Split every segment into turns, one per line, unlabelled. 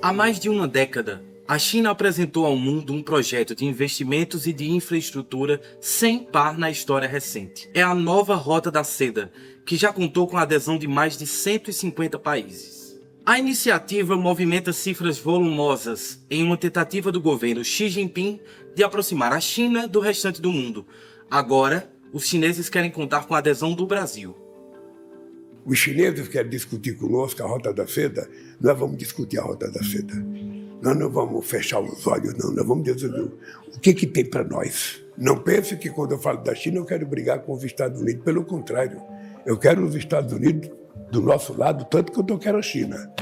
Há mais de uma década, a China apresentou ao mundo um projeto de investimentos e de infraestrutura sem par na história recente. É a nova Rota da Seda, que já contou com a adesão de mais de 150 países. A iniciativa movimenta cifras volumosas em uma tentativa do governo Xi Jinping de aproximar a China do restante do mundo. Agora, os chineses querem contar com a adesão do Brasil.
Os chineses querem discutir conosco a Rota da Seda, nós vamos discutir a Rota da Seda. Nós não vamos fechar os olhos, não. Nós vamos dizer o que tem para nós. Não pense que quando eu falo da China eu quero brigar com os Estados Unidos. Pelo contrário, eu quero os Estados Unidos do nosso lado, tanto quanto eu quero a China.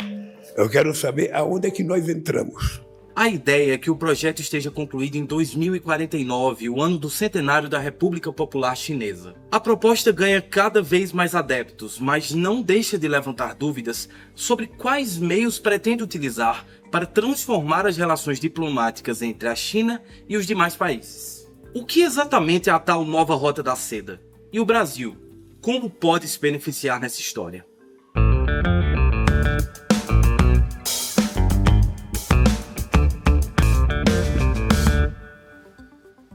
Eu quero saber aonde é que nós entramos.
A ideia é que o projeto esteja concluído em 2049, o ano do centenário da República Popular Chinesa. A proposta ganha cada vez mais adeptos, mas não deixa de levantar dúvidas sobre quais meios pretende utilizar para transformar as relações diplomáticas entre a China e os demais países. O que exatamente é a tal nova Rota da Seda? E o Brasil? Como pode se beneficiar nessa história?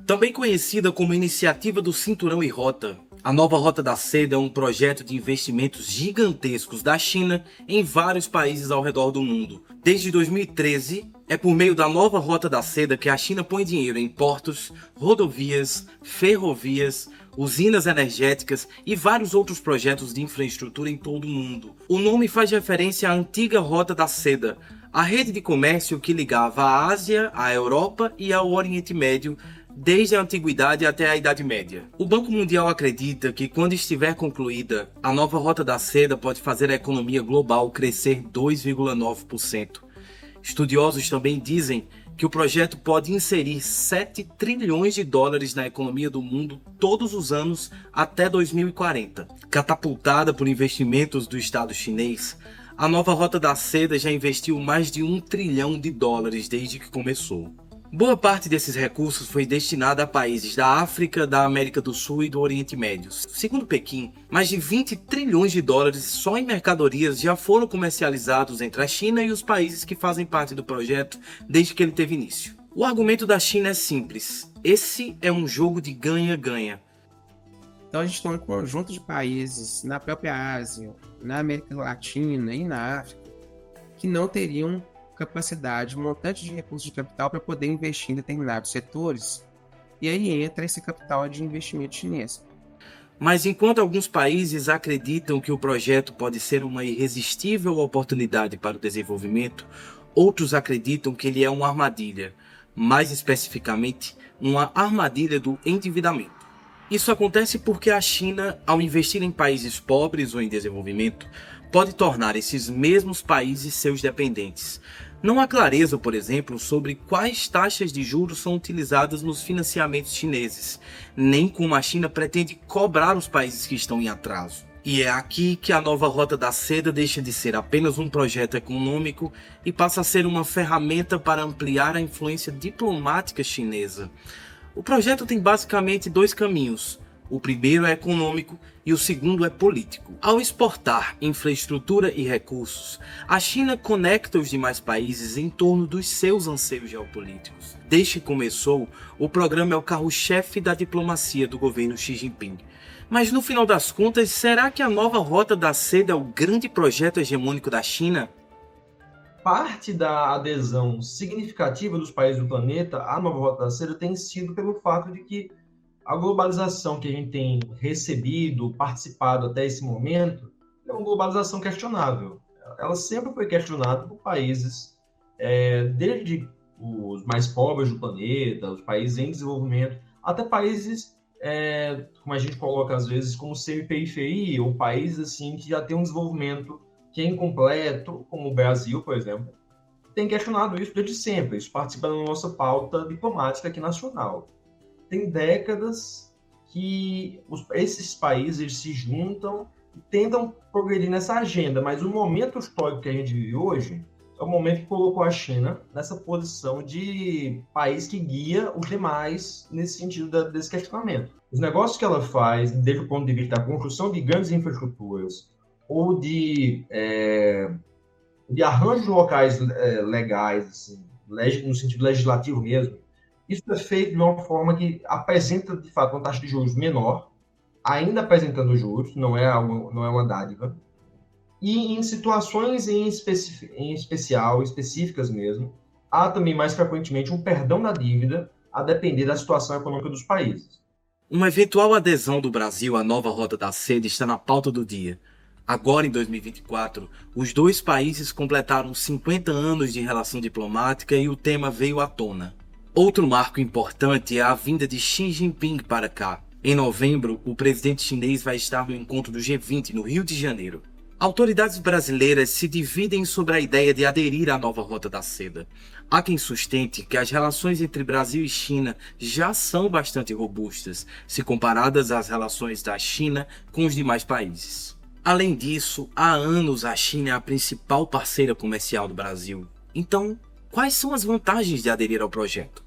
Também conhecida como Iniciativa do Cinturão e Rota, a nova Rota da Seda é um projeto de investimentos gigantescos da China em vários países ao redor do mundo. Desde 2013, é por meio da nova Rota da Seda que a China põe dinheiro em portos, rodovias, ferrovias, usinas energéticas e vários outros projetos de infraestrutura em todo o mundo. O nome faz referência à antiga Rota da Seda, a rede de comércio que ligava a Ásia, a Europa e ao Oriente Médio, desde a Antiguidade até a Idade Média. O Banco Mundial acredita que quando estiver concluída, a nova Rota da Seda pode fazer a economia global crescer 2,9%. Estudiosos também dizem que o projeto pode inserir 7 trilhões de dólares na economia do mundo todos os anos até 2040. Catapultada por investimentos do Estado chinês, a nova Rota da Seda já investiu mais de 1 trilhão de dólares desde que começou. Boa parte desses recursos foi destinada a países da África, da América do Sul e do Oriente Médio. Segundo Pequim, mais de 20 trilhões de dólares só em mercadorias já foram comercializados entre a China e os países que fazem parte do projeto desde que ele teve início. O argumento da China é simples. Esse é um jogo de ganha-ganha.
Então a gente tem um conjunto de países na própria Ásia, na América Latina e na África que não teriam capacidade, um montante de recursos de capital para poder investir em determinados setores, e aí entra esse capital de investimento chinês.
Mas enquanto alguns países acreditam que o projeto pode ser uma irresistível oportunidade para o desenvolvimento, outros acreditam que ele é uma armadilha, mais especificamente, uma armadilha do endividamento. Isso acontece porque a China, ao investir em países pobres ou em desenvolvimento, pode tornar esses mesmos países seus dependentes. Não há clareza, por exemplo, sobre quais taxas de juros são utilizadas nos financiamentos chineses, nem como a China pretende cobrar os países que estão em atraso. E é aqui que a nova Rota da Seda deixa de ser apenas um projeto econômico e passa a ser uma ferramenta para ampliar a influência diplomática chinesa. O projeto tem basicamente dois caminhos. O primeiro é econômico e o segundo é político. Ao exportar infraestrutura e recursos, a China conecta os demais países em torno dos seus anseios geopolíticos. Desde que começou, o programa é o carro-chefe da diplomacia do governo Xi Jinping. Mas no final das contas, será que a nova Rota da Seda é o grande projeto hegemônico da China?
Parte da adesão significativa dos países do planeta à nova Rota da Seda tem sido pelo fato de que a globalização que a gente tem recebido, participado até esse momento, é uma globalização questionável. Ela sempre foi questionada por países, desde os mais pobres do planeta, os países em desenvolvimento, até países, como a gente coloca às vezes, como semi-periferia, ou países assim, que já têm um desenvolvimento que é incompleto, como o Brasil, por exemplo, tem questionado isso desde sempre. Isso participa da nossa pauta diplomática aqui nacional. Tem décadas que esses países se juntam e tentam progredir nessa agenda, mas o momento histórico que a gente vive hoje é o momento que colocou a China nessa posição de país que guia os demais nesse sentido desse questionamento. Os negócios que ela faz, desde o ponto de vista da construção de grandes infraestruturas ou de de arranjos locais legais, assim, no sentido legislativo mesmo, isso é feito de uma forma que apresenta, de fato, uma taxa de juros menor, ainda apresentando juros, não é uma dádiva, e em situações em especial, específicas mesmo, há também mais frequentemente um perdão da dívida, a depender da situação econômica dos países.
Uma eventual adesão do Brasil à nova Rota da Seda está na pauta do dia. Agora, em 2024, os dois países completaram 50 anos de relação diplomática e o tema veio à tona. Outro marco importante é a vinda de Xi Jinping para cá. Em novembro, o presidente chinês vai estar no encontro do G20 no Rio de Janeiro. Autoridades brasileiras se dividem sobre a ideia de aderir à nova Rota da Seda. Há quem sustente que as relações entre Brasil e China já são bastante robustas, se comparadas às relações da China com os demais países. Além disso, há anos a China é a principal parceira comercial do Brasil. Então, quais são as vantagens de aderir ao projeto?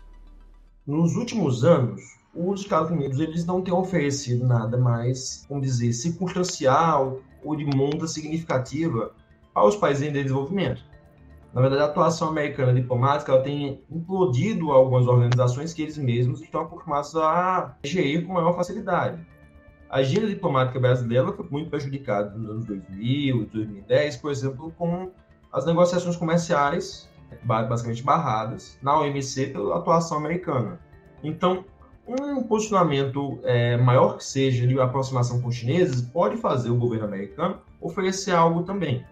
Nos últimos anos, os Estados Unidos eles não têm oferecido nada mais, vamos dizer, circunstancial ou de monta significativa aos países em desenvolvimento. Na verdade, a atuação americana diplomática ela tem implodido algumas organizações que eles mesmos estão acostumados a gerir com maior facilidade. A agenda diplomática brasileira foi muito prejudicada nos anos 2000 e 2010, por exemplo, com as negociações comerciais basicamente barradas na OMC pela atuação americana. Então, um posicionamento maior que seja de aproximação com os chineses pode fazer o governo americano oferecer algo também.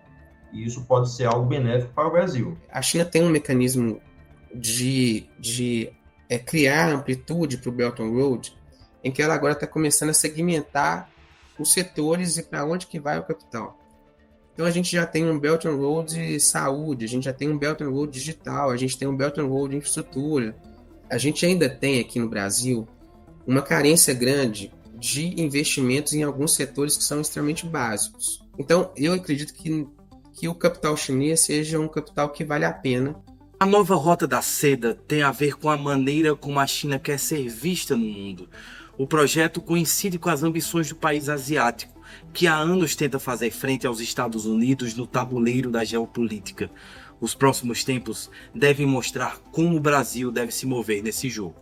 E isso pode ser algo benéfico para o Brasil.
A China tem um mecanismo de criar amplitude para o Belt and Road, em que ela agora está começando a segmentar os setores e para onde que vai o capital. Então a gente já tem um Belt and Road de saúde, a gente já tem um Belt and Road digital, a gente tem um Belt and Road de infraestrutura. A gente ainda tem aqui no Brasil uma carência grande de investimentos em alguns setores que são extremamente básicos. Então eu acredito que o capital chinês seja um capital que vale a pena.
A nova Rota da Seda tem a ver com a maneira como a China quer ser vista no mundo. O projeto coincide com as ambições do país asiático, que há anos tenta fazer frente aos Estados Unidos no tabuleiro da geopolítica. Os próximos tempos devem mostrar como o Brasil deve se mover nesse jogo.